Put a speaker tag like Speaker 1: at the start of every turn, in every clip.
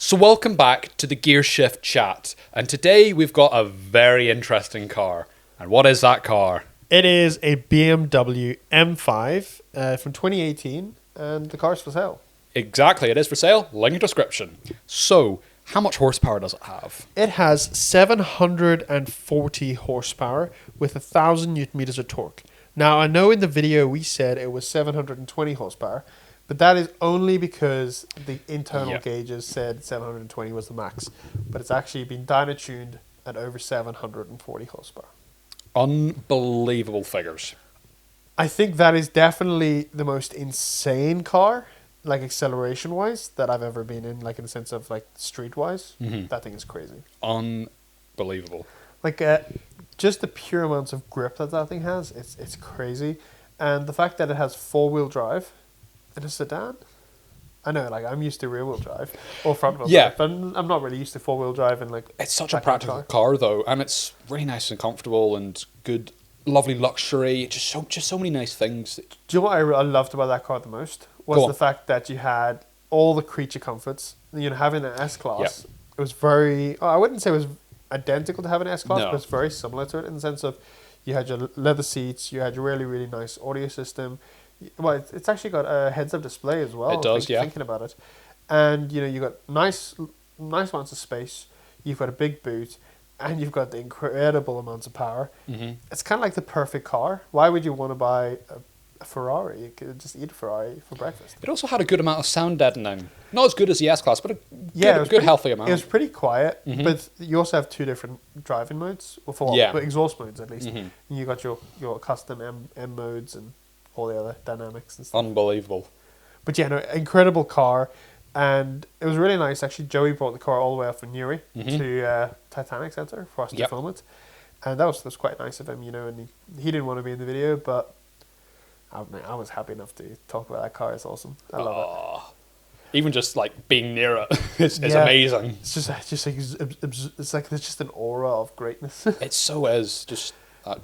Speaker 1: So welcome back to the Gear Shift Chat, and today we've got a very interesting car. And what is that car?
Speaker 2: It is a BMW M5 from 2018, and the car's for sale.
Speaker 1: Exactly, it is for sale. Link in description. So, how much horsepower does it have?
Speaker 2: It has 740 horsepower with 1,000 newton meters of torque. Now, I know in the video we said it was 720 horsepower, but that is only because the internal gauges said 720 was the max. But it's actually been dyno-tuned at over 740 horsepower.
Speaker 1: Unbelievable figures.
Speaker 2: I think that is definitely the most insane car, like acceleration wise, that I've ever been in, like in the sense of like street wise.
Speaker 1: Mm-hmm.
Speaker 2: That thing is crazy.
Speaker 1: Unbelievable.
Speaker 2: Like just the pure amounts of grip that thing has, it's crazy. And the fact that it has 4-wheel drive in a sedan. I know, like I'm used to rear-wheel drive or front-wheel drive, but I'm not really used to 4-wheel drive. And like
Speaker 1: it's such a practical car though, and it's really nice and comfortable and good, lovely luxury. Just so many nice things.
Speaker 2: Do you know what I loved about that car the most? Was the fact that you had all the creature comforts. You know, having an S-Class, it was very... I wouldn't say it was identical to having an S-Class, but it's very similar to it in the sense of you had your leather seats, you had your really, really nice audio system. Well, it's actually got a heads-up display as well.
Speaker 1: It does,
Speaker 2: Thinking about it. And, you know, you've got nice amounts of space, you've got a big boot, and you've got the incredible amounts of power. Mm-hmm. It's kind of like the perfect car. Why would you want to buy a Ferrari? You could just eat a Ferrari for breakfast.
Speaker 1: It also had a good amount of sound deadening. Not as good as the S-Class, but a good healthy amount.
Speaker 2: It was pretty quiet, but you also have two different driving modes, or exhaust modes at least. Mm-hmm. And you got your custom M modes and all the other dynamics and stuff.
Speaker 1: Unbelievable.
Speaker 2: But yeah, no, incredible car. And it was really nice. Actually, Joey brought the car all the way up from Newry to Titanic Centre for us to film it. And that was quite nice of him, you know. And he didn't want to be in the video, but I was happy enough to talk about that car. It's awesome. I love it.
Speaker 1: Even just like being near it is amazing.
Speaker 2: It's just like there's just an aura of greatness.
Speaker 1: It so is just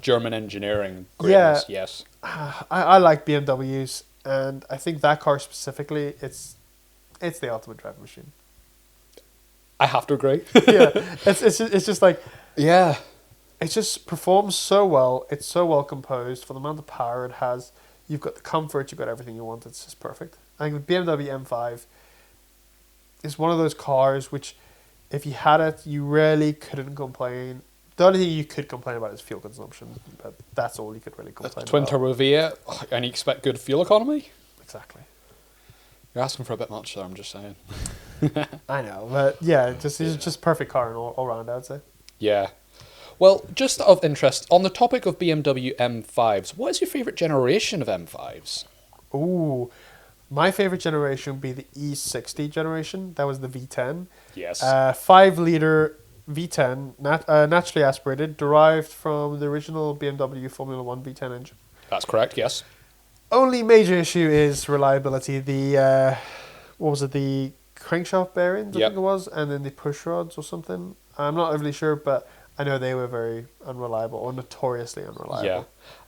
Speaker 1: German engineering greatness.
Speaker 2: Yeah.
Speaker 1: Yes.
Speaker 2: I like BMWs, and I think that car specifically, it's the ultimate driving machine.
Speaker 1: I have to agree.
Speaker 2: It's just like
Speaker 1: it
Speaker 2: just performs so well. It's so well composed for the amount of power it has. You've got the comfort, you've got everything you want. It's just perfect. I think the BMW M5 is one of those cars which, if you had it, you really couldn't complain. The only thing you could complain about is fuel consumption, but that's all you could really complain about.
Speaker 1: Twin turbo V8, and you expect good fuel economy?
Speaker 2: Exactly.
Speaker 1: You're asking for a bit much there, I'm just saying.
Speaker 2: I know, but yeah, it's just perfect car all round, I would say.
Speaker 1: Yeah. Well, just of interest, on the topic of BMW M5s, what is your favourite generation of M5s?
Speaker 2: Ooh, my favourite generation would be the E60 generation. That was the V10.
Speaker 1: Yes.
Speaker 2: 5-litre V10, naturally aspirated, derived from the original BMW Formula 1 V10 engine.
Speaker 1: That's correct, yes.
Speaker 2: Only major issue is reliability. The, the crankshaft bearings, I think it was, and then the push rods or something. I'm not overly sure, but I know they were very unreliable, or notoriously unreliable. Yeah.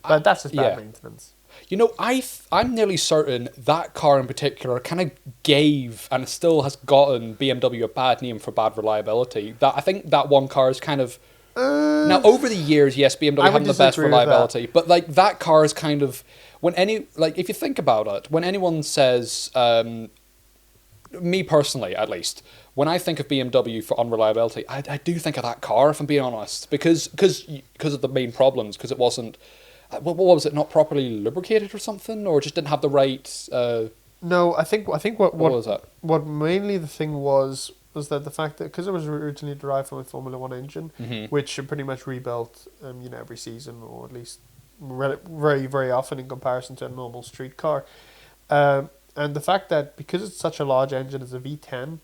Speaker 2: But that's just bad maintenance.
Speaker 1: You know, I'm nearly certain that car in particular kind of gave, and still has gotten, BMW a bad name for bad reliability. I think that one car is kind of... now, over the years, yes, BMW having the best reliability, but like that car is kind of... if you think about it, when anyone says... me personally, at least, when I think of BMW for unreliability, I do think of that car, if I'm being honest, because of the main problems, because it wasn't... What was it? Not properly lubricated or something, or just didn't have the right?
Speaker 2: No, I think what
Speaker 1: was that?
Speaker 2: What mainly the thing was that the fact that because it was originally derived from a Formula 1 engine, which are pretty much rebuilt, every season, or at least very, very often in comparison to a normal street car, and the fact that because it's such a large engine as a V10,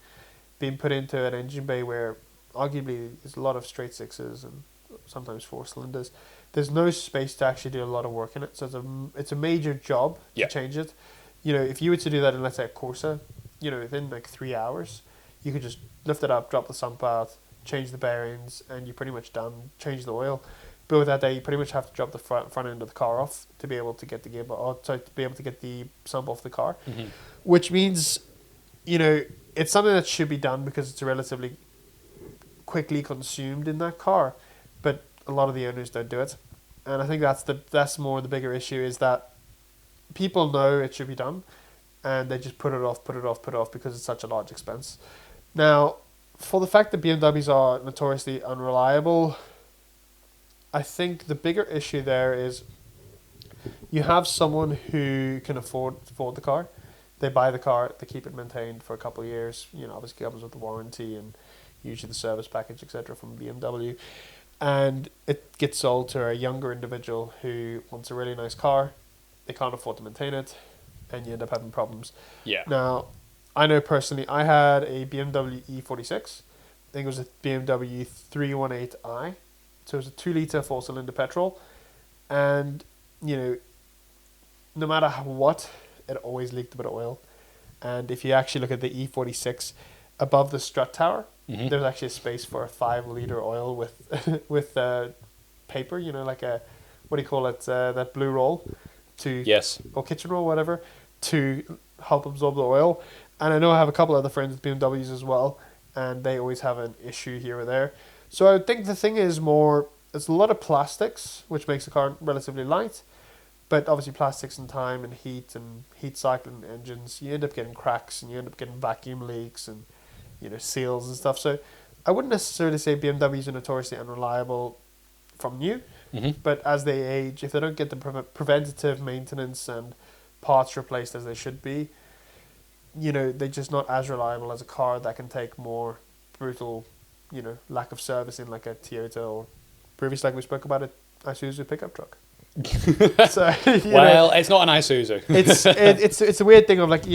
Speaker 2: being put into an engine bay where arguably there's a lot of straight sixes and sometimes 4 cylinders. There's no space to actually do a lot of work in it, so it's a major job to change it. You know, if you were to do that in, let's say, a Corsa, within like 3 hours, you could just lift it up, drop the sump out, change the bearings, and you're pretty much done. Change the oil. But with that, you pretty much have to drop the front end of the car off to be able to get the to be able to get the sump off the car, which means, it's something that should be done because it's relatively quickly consumed in that car, but a lot of the owners don't do it, and I think that's more the bigger issue, is that people know it should be done, and they just put it off because it's such a large expense. Now, for the fact that BMWs are notoriously unreliable, I think the bigger issue there is you have someone who can afford the car. They buy the car, they keep it maintained for a couple of years. Obviously comes with the warranty and usually the service package, etc. from BMW. And it gets sold to a younger individual who wants a really nice car. They can't afford to maintain it, and you end up having problems.
Speaker 1: Yeah.
Speaker 2: Now, I know personally, I had a BMW E46. I think it was a BMW 318i. So it was a 2-litre 4-cylinder petrol. And, no matter what, it always leaked a bit of oil. And if you actually look at the E46, above the strut tower, there's actually a space for a 5-litre oil with paper, like a, what do you call it, that blue roll, or kitchen roll, whatever, to help absorb the oil. And I know I have a couple other friends with BMWs as well, and they always have an issue here or there. So I think the thing is more, it's a lot of plastics, which makes the car relatively light. But obviously plastics and time and heat cycling engines, you end up getting cracks and you end up getting vacuum leaks and, seals and stuff. So I wouldn't necessarily say BMWs are notoriously unreliable from new, but as they age, if they don't get the preventative maintenance and parts replaced as they should be, they're just not as reliable as a car that can take more brutal, lack of service in, like a Toyota, or previously, like we spoke about, it Isuzu pickup truck. So,
Speaker 1: it's not an Isuzu.
Speaker 2: it's a weird thing of, like,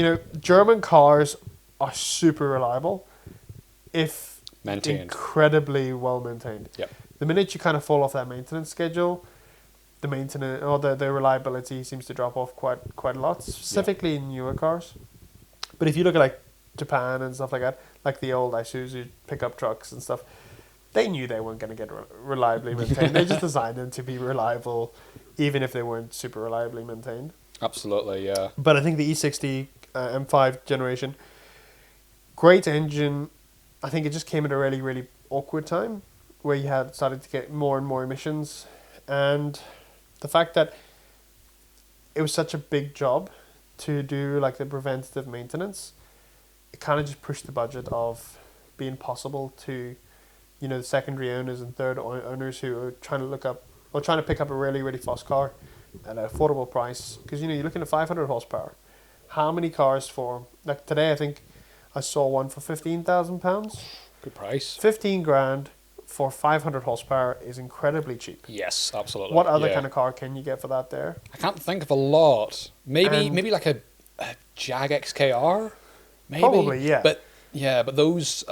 Speaker 2: German cars are super reliable if
Speaker 1: maintained,
Speaker 2: incredibly well maintained.
Speaker 1: Yep.
Speaker 2: The minute you kind of fall off that maintenance schedule, the maintenance or the reliability seems to drop off quite a lot, specifically in newer cars. But if you look at like Japan and stuff like that, like the old Isuzu pickup trucks and stuff, they knew they weren't going to get reliably maintained. They just designed them to be reliable, even if they weren't super reliably maintained.
Speaker 1: Absolutely, yeah.
Speaker 2: But I think the E60 M5 generation, great engine. I think it just came at a really, really awkward time where you had started to get more and more emissions. And the fact that it was such a big job to do, like, the preventative maintenance, it kind of just pushed the budget of being possible to, the secondary owners and third owners who are trying to pick up a really, really fast car at an affordable price. Because, you're looking at 500 horsepower. How many cars for, like today, I think I saw one for £15,000.
Speaker 1: Good price.
Speaker 2: 15 grand for 500 horsepower is incredibly cheap.
Speaker 1: Yes, absolutely.
Speaker 2: What other kind of car can you get for that there?
Speaker 1: I can't think of a lot. Maybe like a Jag XKR? Maybe?
Speaker 2: Probably, yeah.
Speaker 1: But those...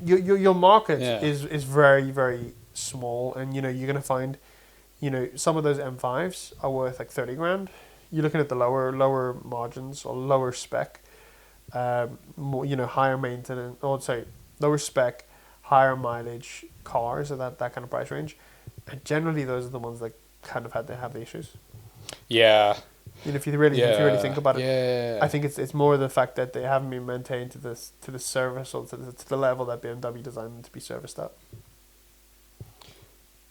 Speaker 2: Your market is very, very small, and you're going to find, some of those M5s are worth like 30 grand. You're looking at the lower margins or lower spec, higher maintenance, lower spec, higher mileage cars at that kind of price range, and generally those are the ones that kind of have the issues.
Speaker 1: Yeah.
Speaker 2: If you really think about it,
Speaker 1: yeah.
Speaker 2: I think it's more the fact that they haven't been maintained to the service or to the level that BMW designed them to be serviced at.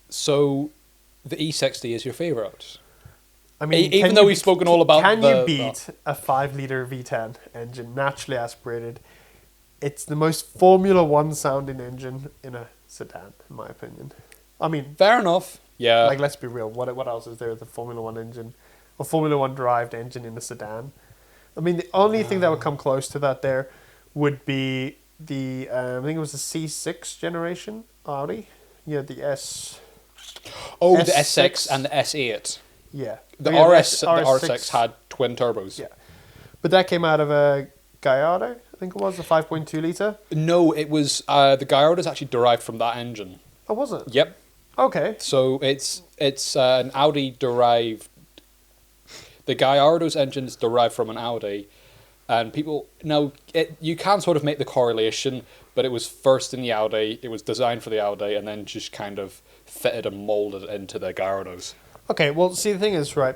Speaker 1: So, the E60 is your favourite.
Speaker 2: I mean,
Speaker 1: even though we've spoken all about,
Speaker 2: can you beat a 5-litre V10 engine, naturally aspirated? It's the most Formula One sounding engine in a sedan, in my opinion. I mean,
Speaker 1: fair enough. Yeah.
Speaker 2: Like, let's be real. What else is there? The Formula One engine. Or Formula One derived engine in a sedan. I mean, the only thing that would come close to that there would be the I think it was the C6 generation Audi. Yeah, the S. Oh,
Speaker 1: S6. The S6 and the S8.
Speaker 2: Yeah,
Speaker 1: the RS6 had twin turbos.
Speaker 2: Yeah, but that came out of a Gallardo. I think it was a 5.2 litre.
Speaker 1: No, it was the Gallardo is actually derived from that engine.
Speaker 2: Oh, was it?
Speaker 1: Yep.
Speaker 2: Okay.
Speaker 1: So it's an Audi derived. The Gallardo's engine is derived from an Audi, and you can sort of make the correlation, but it was first in the Audi, it was designed for the Audi, and then just kind of fitted and molded into the Gallardos.
Speaker 2: Okay, well, see, the thing is, right,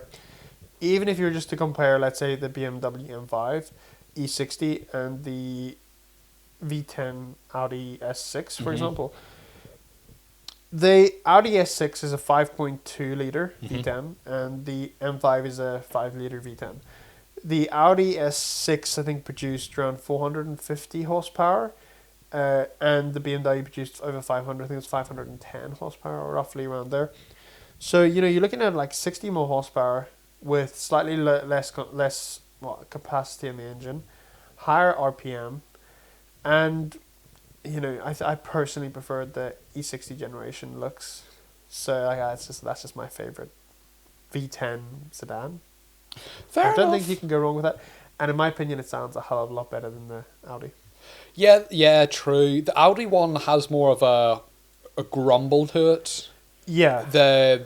Speaker 2: even if you were just to compare, let's say, the BMW M5, E60, and the V10 Audi S6, for
Speaker 1: Mhm.
Speaker 2: example. The Audi S6 is a 5.2 liter
Speaker 1: Mhm.
Speaker 2: V10, and the M5 is a 5 liter V10. The Audi S6, I think, produced around 450 horsepower, and the BMW produced over 500. I think it's 510 horsepower, or roughly around there. So you're looking at like 60 more horsepower with slightly less capacity in the engine, higher RPM, and I personally preferred the E60 generation looks. So that's just my favorite V10 sedan.
Speaker 1: Fair
Speaker 2: I don't
Speaker 1: enough.
Speaker 2: think you can go wrong with that. And in my opinion, it sounds a hell of a lot better than the Audi.
Speaker 1: Yeah, true. The Audi one has more of a grumble to it.
Speaker 2: Yeah.
Speaker 1: The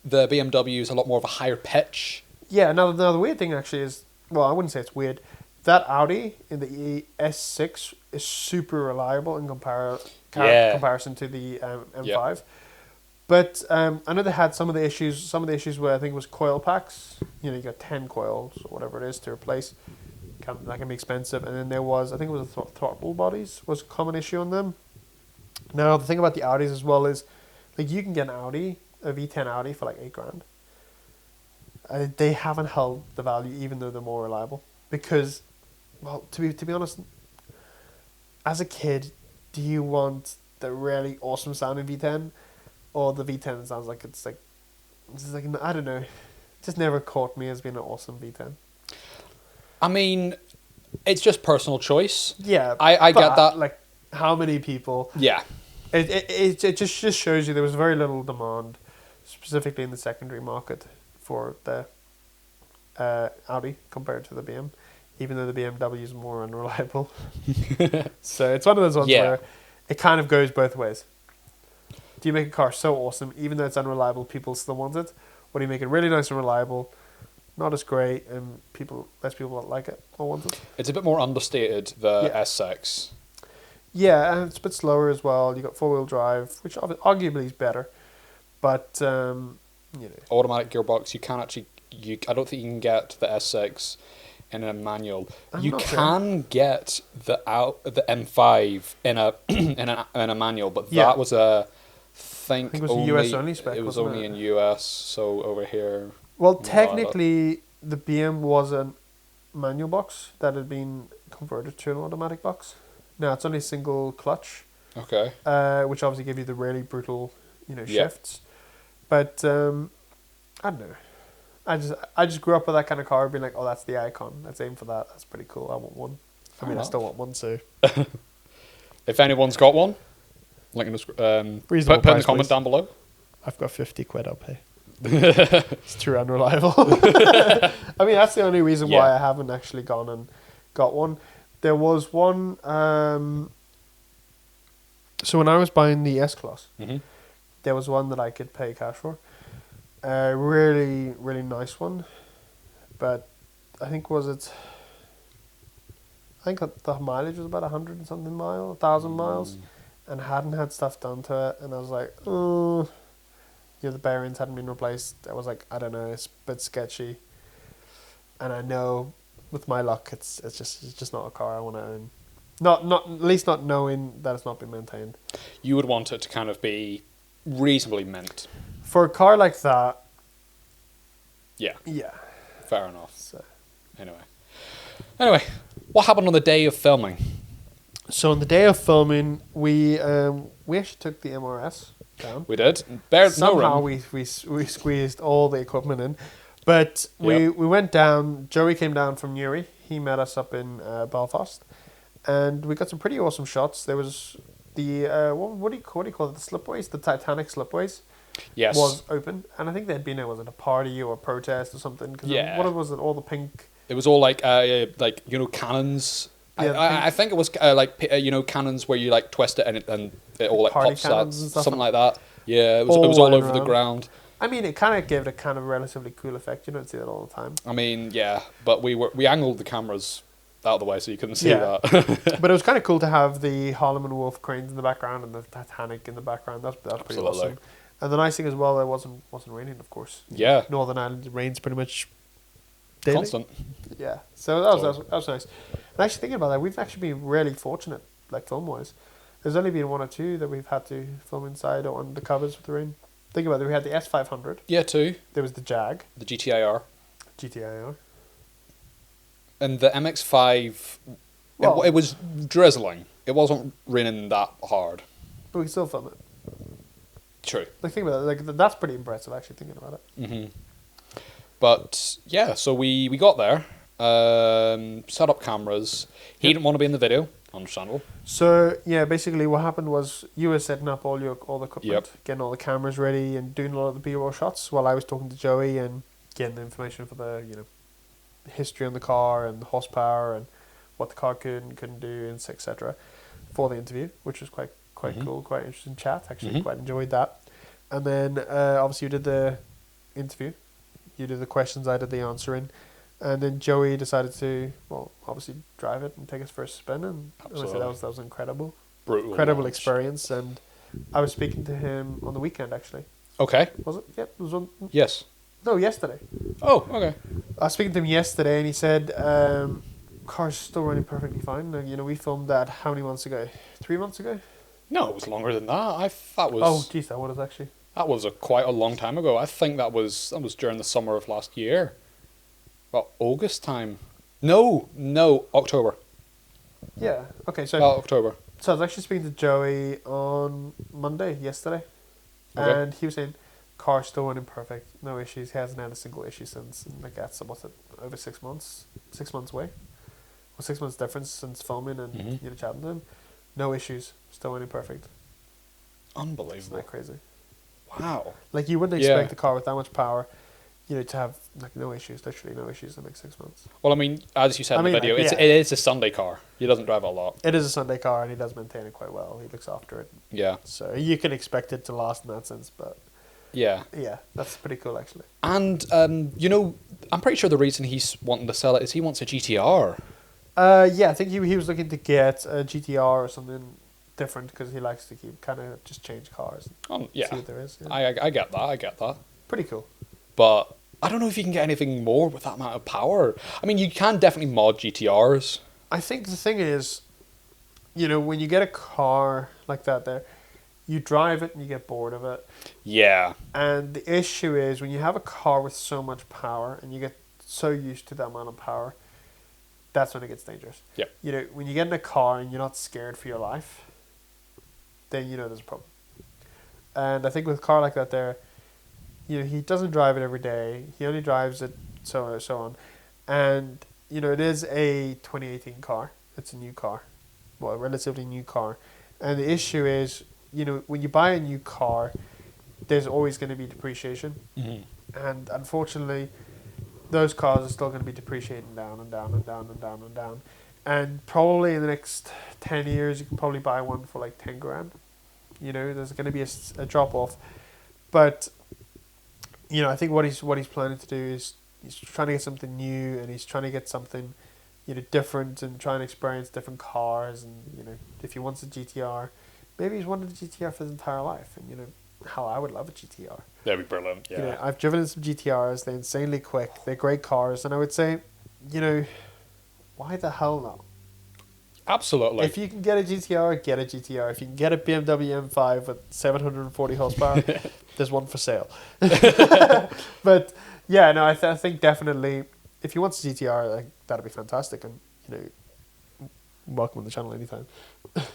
Speaker 1: BMW is a lot more of a higher pitch.
Speaker 2: Yeah, now the weird thing actually is, well, I wouldn't say it's weird. That Audi in the S6 is super reliable in comparison to the M5.
Speaker 1: Yeah.
Speaker 2: But I know they had some of the issues where I think it was coil packs. You got 10 coils or whatever it is to replace. That can be expensive. And then there was, I think it was the throttle bodies was a common issue on them. Now, the thing about the Audis as well is, like, you can get a V10 Audi for like $8,000. They haven't held the value even though they're more reliable. Because, well, to be honest, as a kid, do you want the really awesome sounding V10 or the V10 that sounds like it's like I don't know, it just never caught me as being an awesome V10.
Speaker 1: I mean, it's just personal choice.
Speaker 2: Yeah,
Speaker 1: I get that.
Speaker 2: Like, how many people?
Speaker 1: Yeah.
Speaker 2: It just shows you there was very little demand, specifically in the secondary market, for the Audi compared to the BM, even though the BMW is more unreliable. So it's one of those ones where it kind of goes both ways. Do you make a car so awesome, even though it's unreliable, people still want it? Or do you make it really nice and reliable, not as great, and less people that like it or want it?
Speaker 1: It's a bit more understated, the
Speaker 2: Yeah.
Speaker 1: S6.
Speaker 2: Yeah, and it's a bit slower as well. You got 4-wheel drive, which arguably is better, but
Speaker 1: Automatic gearbox, you can't actually... I don't think you can get the S6 in a manual. You can get the M5 in a in a manual, but that was I think
Speaker 2: it was
Speaker 1: only,
Speaker 2: a US only spec.
Speaker 1: It was
Speaker 2: wasn't
Speaker 1: only in US, so over here.
Speaker 2: Well, technically, the BM was a manual box that had been converted to an automatic box. Now it's only single clutch.
Speaker 1: Okay.
Speaker 2: Which obviously give you the really brutal, shifts. But I don't know. I just grew up with that kind of car, being like, oh, that's the icon. Let's aim for that. That's pretty cool. I want one. I still want one, so.
Speaker 1: If anyone's got one, put in the comment down below.
Speaker 2: I've got 50 quid, I'll pay. It's too unreliable. I mean, that's the only reason why I haven't actually gone and got one. There was one. So when I was buying the S-Class, there was one that I could pay cash for. Really, really nice one. But I think the mileage was about 100 and something 1,000 miles, and hadn't had stuff done to it. And I was like, oh, the bearings hadn't been replaced. I was like, I don't know, it's a bit sketchy. And I know, with my luck, it's just not a car I want to own. Not at least not knowing that it's not been maintained.
Speaker 1: You would want it to kind of be reasonably mint.
Speaker 2: For a car like that.
Speaker 1: Yeah.
Speaker 2: Yeah.
Speaker 1: Fair enough.
Speaker 2: So.
Speaker 1: Anyway, what happened on the day of filming?
Speaker 2: So on the day of filming, we actually took the MRS down.
Speaker 1: We did.
Speaker 2: Somehow we squeezed all the equipment in, but we went down. Joey came down from Newry. He met us up in Belfast, and we got some pretty awesome shots. There was the what do you call it? The slipways, the Titanic slipways.
Speaker 1: Yes.
Speaker 2: Was open, and I think they'd been was it a party or a protest or something? Cause what was it? All the pink.
Speaker 1: It was all like cannons. Yeah, I think it was cannons where you like twist it and it all like pops out, something like that. Yeah, it was all over the ground.
Speaker 2: I mean, it kind of gave it a kind of relatively cool effect. You don't see that all the time.
Speaker 1: I mean, yeah, but we angled the cameras out of the way so you couldn't see that.
Speaker 2: But it was kind of cool to have the Harlem and Wolf cranes in the background and the Titanic in the background. That's pretty awesome. And the nice thing as well, it wasn't raining, of course.
Speaker 1: Yeah.
Speaker 2: Northern Ireland, it rains pretty much daily.
Speaker 1: Constant.
Speaker 2: Yeah. So that was nice. And actually thinking about that, we've actually been really fortunate, like film-wise. There's only been one or two that we've had to film inside or on the covers with the rain. Think about it, we had the S500.
Speaker 1: Yeah, two.
Speaker 2: There was the Jag.
Speaker 1: The GTIR.
Speaker 2: GTIR.
Speaker 1: And the MX-5,
Speaker 2: Well,
Speaker 1: it was drizzling. It wasn't raining that hard.
Speaker 2: but we can still film it.
Speaker 1: True.
Speaker 2: Like, think about it, like, that's pretty impressive, actually, thinking about it.
Speaker 1: Hmm. But, yeah, so we got there, set up cameras. He didn't want to be in the video, understandable.
Speaker 2: So, yeah, basically what happened was you were setting up all the equipment,
Speaker 1: Yep.
Speaker 2: getting all the cameras ready and doing a lot of the B-roll shots while I was talking to Joey and getting the information for the, history on the car and the horsepower and what the car could and couldn't do, and etc. for the interview, which was quite cool, quite interesting chat. Actually, quite enjoyed that. And then obviously you did the interview, you did the questions, I did the answering, and then Joey decided to, well, obviously drive it and take us for a spin, and I said that was incredible, incredible
Speaker 1: launch.
Speaker 2: experience. And I was speaking to him on the weekend, actually.
Speaker 1: Okay.
Speaker 2: Was it? Yep, it was on.
Speaker 1: Yes.
Speaker 2: No, yesterday.
Speaker 1: Oh, okay.
Speaker 2: I was speaking to him yesterday, and he said, car's still running perfectly fine. We filmed that how many months ago? 3 months ago?
Speaker 1: No, it was longer than that. That was.
Speaker 2: Oh, geez, that was actually.
Speaker 1: That was quite a long time ago. I think that was during the summer of last year. About August time. No, October.
Speaker 2: Yeah. Okay, so
Speaker 1: October.
Speaker 2: I was actually speaking to Joey on Monday, yesterday,
Speaker 1: Okay.
Speaker 2: and he was saying, car's still running perfect, no issues. He hasn't had a single issue since, and like that's over 6 months, 6 months away, or 6 months difference since filming and chatting to him. No issues, still running perfect. Isn't
Speaker 1: Unbelievable.
Speaker 2: that crazy?
Speaker 1: Wow.
Speaker 2: Like you wouldn't expect a car with that much power, to have like no issues, literally no issues in like 6 months.
Speaker 1: Well, I mean, as you said in the video,
Speaker 2: like,
Speaker 1: it is a Sunday car. He doesn't drive a lot.
Speaker 2: It is a Sunday car, and he does maintain it quite well. He looks after it,
Speaker 1: Yeah.
Speaker 2: so you can expect it to last in that sense. But
Speaker 1: Yeah.
Speaker 2: yeah, that's pretty cool actually.
Speaker 1: And, I'm pretty sure the reason he's wanting to sell it is he wants a GTR.
Speaker 2: Yeah, I think he was looking to get a GTR or something different because he likes to keep kind of just change cars.
Speaker 1: Yeah.
Speaker 2: See what there is. Yeah.
Speaker 1: I get that.
Speaker 2: Pretty cool.
Speaker 1: But I don't know if you can get anything more with that amount of power. I mean, you can definitely mod GTRs.
Speaker 2: I think the thing is, when you get a car like that there, you drive it and you get bored of it.
Speaker 1: Yeah.
Speaker 2: And the issue is when you have a car with so much power and you get so used to that amount of power, that's when it gets dangerous.
Speaker 1: Yep.
Speaker 2: When you get in a car and you're not scared for your life, then there's a problem. And I think with a car like that there, he doesn't drive it every day. He only drives it so on. And, it is a 2018 car. It's a new car. Well, a relatively new car. And the issue is, when you buy a new car, there's always going to be depreciation.
Speaker 1: Mm-hmm.
Speaker 2: And unfortunately, those cars are still going to be depreciating down and down and down and down and down. And probably in the next 10 years, you can probably buy one for like 10 grand. There's going to be a drop off. But, I think what he's planning to do is he's trying to get something new, and he's trying to get something, different, and try and experience different cars. And, if he wants a GTR, maybe he's wanted a GTR for his entire life. And, how I would love a GTR.
Speaker 1: That'd be brilliant, yeah.
Speaker 2: I've driven in some GTRs. They're insanely quick. They're great cars. And I would say, why the hell not?
Speaker 1: Absolutely.
Speaker 2: If you can get a GTR, get a GTR. If you can get a BMW M5 with 740 horsepower, there's one for sale. But, yeah, no, I think definitely, if he wants a GTR, like, that'd be fantastic. And, welcome on the channel anytime.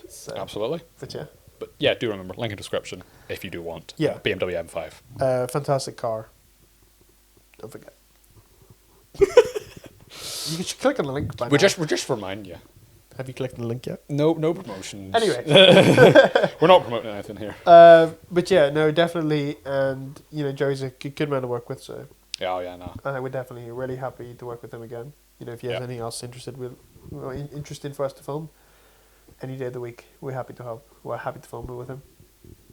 Speaker 2: So,
Speaker 1: Absolutely.
Speaker 2: But, yeah.
Speaker 1: But yeah, do remember, link in description if you do want.
Speaker 2: Yeah.
Speaker 1: BMW M5.
Speaker 2: Fantastic car. Don't forget. You should click on the link by
Speaker 1: We're
Speaker 2: now.
Speaker 1: just remind you.
Speaker 2: Have you clicked on the link yet?
Speaker 1: No promotions.
Speaker 2: Anyway.
Speaker 1: We're not promoting anything here.
Speaker 2: But yeah, no, definitely. And, Joey's a good man to work with, so
Speaker 1: Yeah, no.
Speaker 2: we're definitely really happy to work with him again. If he has anything else interesting for us to film, any day of the week, we're happy to help. We're happy to film it with him.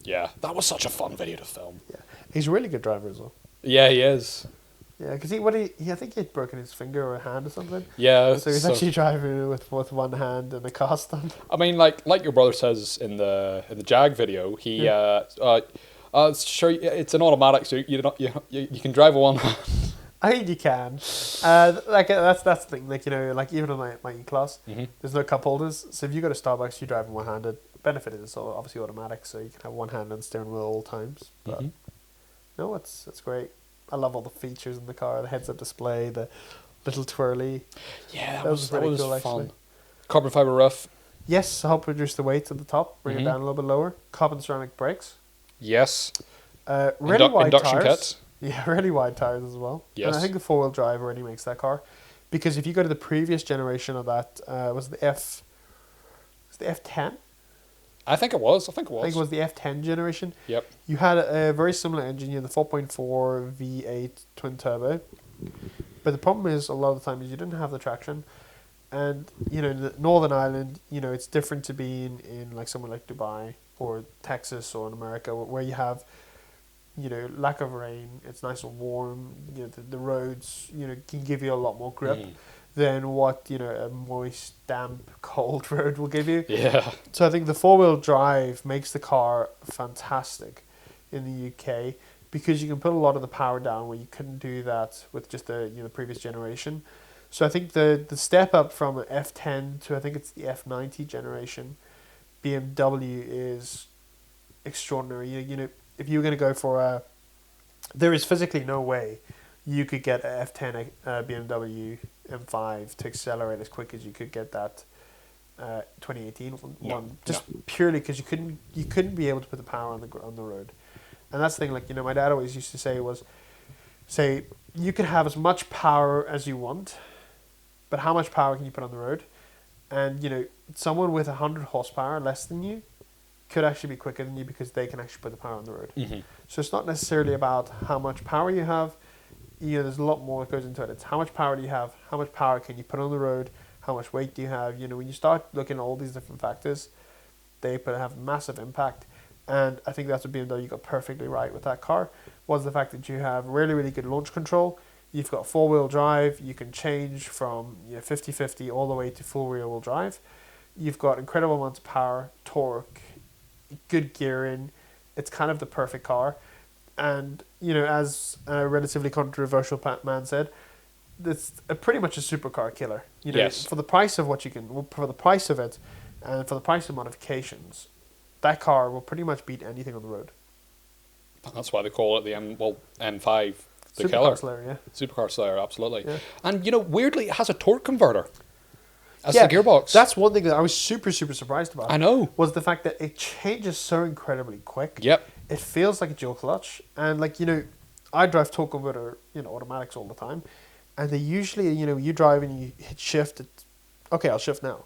Speaker 1: Yeah, that was such a fun video to film.
Speaker 2: Yeah, he's a really good driver as well.
Speaker 1: Yeah, he is.
Speaker 2: Yeah, because I think he had broken his finger or a hand or something.
Speaker 1: Yeah.
Speaker 2: So he's actually driving with one hand and a cast on.
Speaker 1: I mean, like your brother says in the Jag video, he sure it's an automatic, so you can drive with one hand.
Speaker 2: I think you can. That's the thing. Like, you know, like even in my E-Class, there's no cup holders. So if you go to Starbucks, you drive in one-handed. Benefit is obviously automatic, so you can have one hand on the steering wheel at all times. But no, it's great. I love all the features in the car. The heads-up display, the little twirly.
Speaker 1: Yeah,
Speaker 2: that was really cool,
Speaker 1: fun.
Speaker 2: actually.
Speaker 1: Carbon fiber roof.
Speaker 2: Yes, help reduce the weight at the top, bring it down a little bit lower. Carbon ceramic brakes.
Speaker 1: Yes.
Speaker 2: Really wide
Speaker 1: induction
Speaker 2: tires.
Speaker 1: kits.
Speaker 2: Yeah, really wide tires as well.
Speaker 1: Yes.
Speaker 2: And I think the four-wheel drive already makes that car, because if you go to the previous generation of that, was the F10?
Speaker 1: I think it was.
Speaker 2: I think it was the F10 generation.
Speaker 1: Yep.
Speaker 2: You had a very similar engine, you had the 4.4 V8 twin turbo. But the problem is, a lot of the time, is you didn't have the traction. And, you know, in the Northern Ireland, you know, it's different to being in like somewhere like Dubai or Texas or in America, where you have, you know, lack of rain. It's nice and warm. You know, the roads, you know, can give you a lot more grip than what, you know, a moist, damp, cold road will give you.
Speaker 1: Yeah.
Speaker 2: So I think the four-wheel drive makes the car fantastic in the UK, because you can put a lot of the power down where you couldn't do that with just the previous generation. So I think the step up from an F10 to, I think it's the F90 generation, BMW is extraordinary. You know, if you were going to go for there is physically no way you could get a F10 BMW M5 to accelerate as quick as you could get that 2018 one, just purely because you couldn't be able to put the power on the road. And that's the thing, like, you know, my dad always used to say you can have as much power as you want, but how much power can you put on the road? And, you know, someone with 100 horsepower less than you could actually be quicker than you, because they can actually put the power on the road. So it's not necessarily about how much power you have. You know, there's a lot more that goes into it. It's how much power do you have? How much power can you put on the road? How much weight do you have? You know, when you start looking at all these different factors, they have massive impact. And I think that's what BMW got perfectly right with that car, was the fact that you have really, really good launch control. You've got four-wheel drive. You can change from 50/50 all the way to full rear-wheel drive. You've got incredible amounts of power, torque, good gearing. It's kind of the perfect car. And, you know, as a relatively controversial man said, it's pretty much a supercar killer. You know,
Speaker 1: yes.
Speaker 2: For the price of for the price of it, and for the price of modifications, that car will pretty much beat anything on the road.
Speaker 1: That's why they call it the M5, the
Speaker 2: Supercar
Speaker 1: killer.
Speaker 2: Slayer, yeah.
Speaker 1: Supercar Slayer, absolutely.
Speaker 2: Yeah.
Speaker 1: And, you know, weirdly, it has a torque converter as the gearbox.
Speaker 2: That's one thing that I was super, super surprised about.
Speaker 1: I know.
Speaker 2: Was the fact that it changes so incredibly quick.
Speaker 1: Yep.
Speaker 2: It feels like a dual clutch. And, like, you know, I drive torque converter, you know, automatics all the time. And they usually, you know, you drive and you hit shift. Okay, I'll shift now.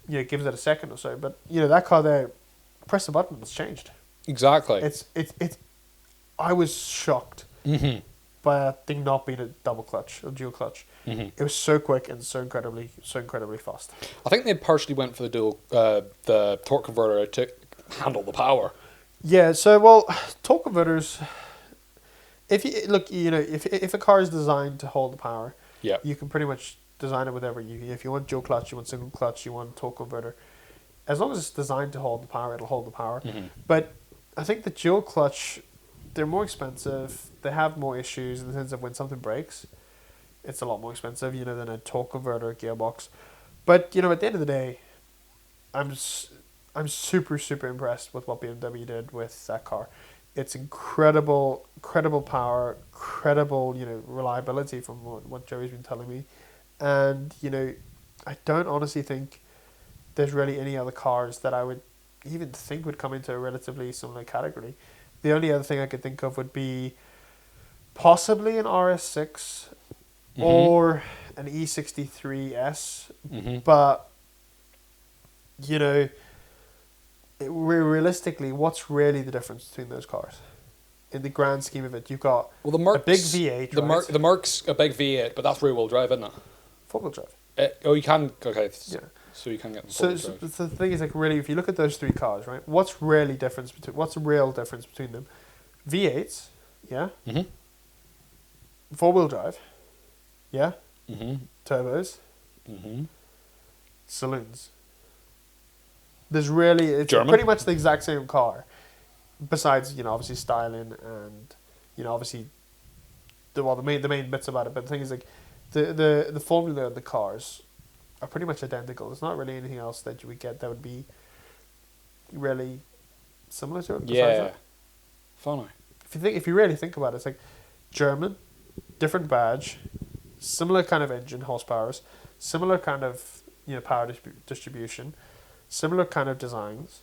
Speaker 2: You know, it gives it a second or so. But, you know, that car there, press the button, it's changed.
Speaker 1: Exactly.
Speaker 2: It's I was shocked by that thing not being a double clutch, a dual clutch. It was so quick and so incredibly fast.
Speaker 1: I think they partially went for the torque converter to handle the power.
Speaker 2: Yeah, so, well, torque converters, if you look, you know, if a car is designed to hold the power, you can pretty much design it with whatever if you want dual clutch, you want single clutch, you want torque converter. As long as it's designed to hold the power, it'll hold the power. But I think the dual clutch, they're more expensive. They have more issues in the sense of when something breaks, it's a lot more expensive, you know, than a torque converter gearbox. But, you know, at the end of the day, I'm super, super impressed with what BMW did with that car. It's incredible power, incredible, you know, reliability from what Joey's been telling me. And, you know, I don't honestly think there's really any other cars that I would even think would come into a relatively similar category. The only other thing I could think of would be possibly an RS6 or an E63S. But, you know, realistically, what's really the difference between those cars? In the grand scheme of it, you've got
Speaker 1: the Merc's,
Speaker 2: a big V8,
Speaker 1: the Merc's a big V8, but that's rear-wheel drive, isn't it?
Speaker 2: Four-wheel drive.
Speaker 1: You can, okay.
Speaker 2: Yeah.
Speaker 1: So you can get them
Speaker 2: so the thing is, like, really, if you look at those three cars, right, what's the real difference between them? V8s, yeah? Four-wheel drive, yeah? Turbos, saloons. There's really, it's
Speaker 1: German?
Speaker 2: pretty much the exact same car, besides, you know, obviously styling and, you know, obviously the main bits about it. But the thing is, like, the formula of the cars are pretty much identical. There's not really anything else that you would get that would be really similar to it. Besides that.
Speaker 1: Funny.
Speaker 2: If you really think about it, it's like German, different badge, similar kind of engine horsepowers, similar kind of power distribution, similar kind of designs.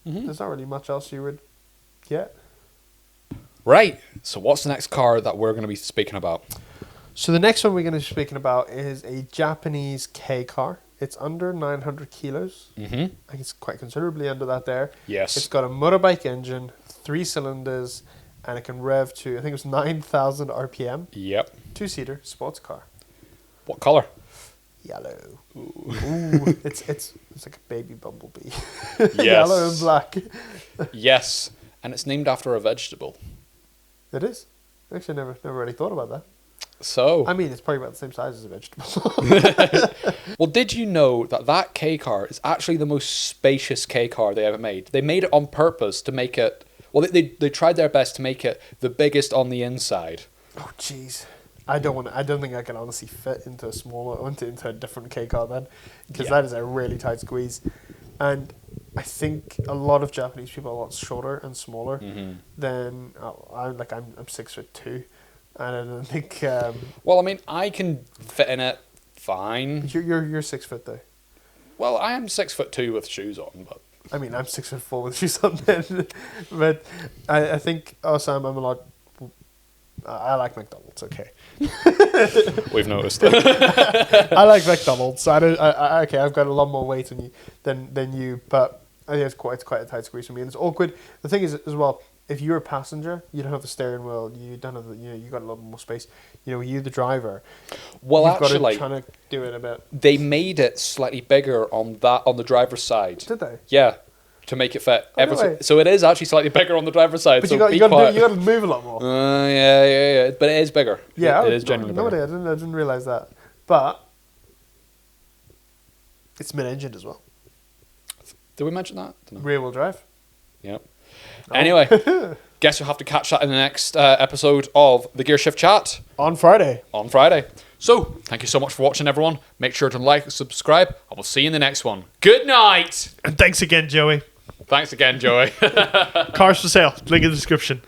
Speaker 1: Mm-hmm.
Speaker 2: There's not really much else you would get.
Speaker 1: Right. So what's the next car that we're going to be speaking about?
Speaker 2: So the next one we're going to be speaking about is a Japanese K car. It's under 900 kilos.
Speaker 1: Mm-hmm.
Speaker 2: I think it's quite considerably under that there.
Speaker 1: Yes.
Speaker 2: It's got a motorbike engine, 3 cylinders, and it can rev to, I think it was 9,000 RPM.
Speaker 1: Yep.
Speaker 2: 2-seater sports car.
Speaker 1: What colour?
Speaker 2: Yellow.
Speaker 1: Ooh.
Speaker 2: It's like a baby bumblebee.
Speaker 1: Yes.
Speaker 2: Yellow and black.
Speaker 1: Yes. And it's named after a vegetable.
Speaker 2: It is. Actually, never really thought about that.
Speaker 1: So.
Speaker 2: I mean, it's probably about the same size as a vegetable.
Speaker 1: Well, did you know that K car is actually the most spacious K car they ever made? They made it on purpose to make it. Well, they tried their best to make it the biggest on the inside.
Speaker 2: Oh, jeez. I don't think I can honestly fit into a smaller, into a different K car then, because that is a really tight squeeze. And I think a lot of Japanese people are a lot shorter and smaller than I'm 6'2", and I don't think.
Speaker 1: Well, I mean, I can fit in it fine.
Speaker 2: You're 6 foot though.
Speaker 1: Well, I am 6'2" with shoes on, but
Speaker 2: I mean, I'm 6'4" with shoes on then. But I think also I'm a lot. I like McDonald's. Okay.
Speaker 1: we've noticed.
Speaker 2: I like McDonald's. Okay, I've got a lot more weight than you, but I think it's quite a tight squeeze for me, and it's awkward. The thing is as well, if you're a passenger, you don't have the steering wheel, you don't have you got a lot more space. You the driver.
Speaker 1: Well,
Speaker 2: you've
Speaker 1: actually,
Speaker 2: got to try to do it a bit.
Speaker 1: They made it slightly bigger on the driver's side.
Speaker 2: Did they?
Speaker 1: Yeah. To make it fit.
Speaker 2: Oh, no way.
Speaker 1: So it is actually slightly bigger on the driver's side.
Speaker 2: But
Speaker 1: so
Speaker 2: you got to move a lot more.
Speaker 1: Yeah. But it is bigger.
Speaker 2: Yeah,
Speaker 1: it is genuinely bigger.
Speaker 2: I didn't realize that. But it's mid-engine as well.
Speaker 1: Did we mention that? Dunno.
Speaker 2: Rear-wheel drive.
Speaker 1: Yep.
Speaker 2: Oh.
Speaker 1: Anyway, guess you'll have to catch that in the next episode of the Gear Shift Chat.
Speaker 2: On Friday.
Speaker 1: So, thank you so much for watching, everyone. Make sure to like and subscribe, and we'll see you in the next one. Good night!
Speaker 2: And thanks again, Joey.
Speaker 1: Thanks again, Joey.
Speaker 2: Cars for sale. Link in the description.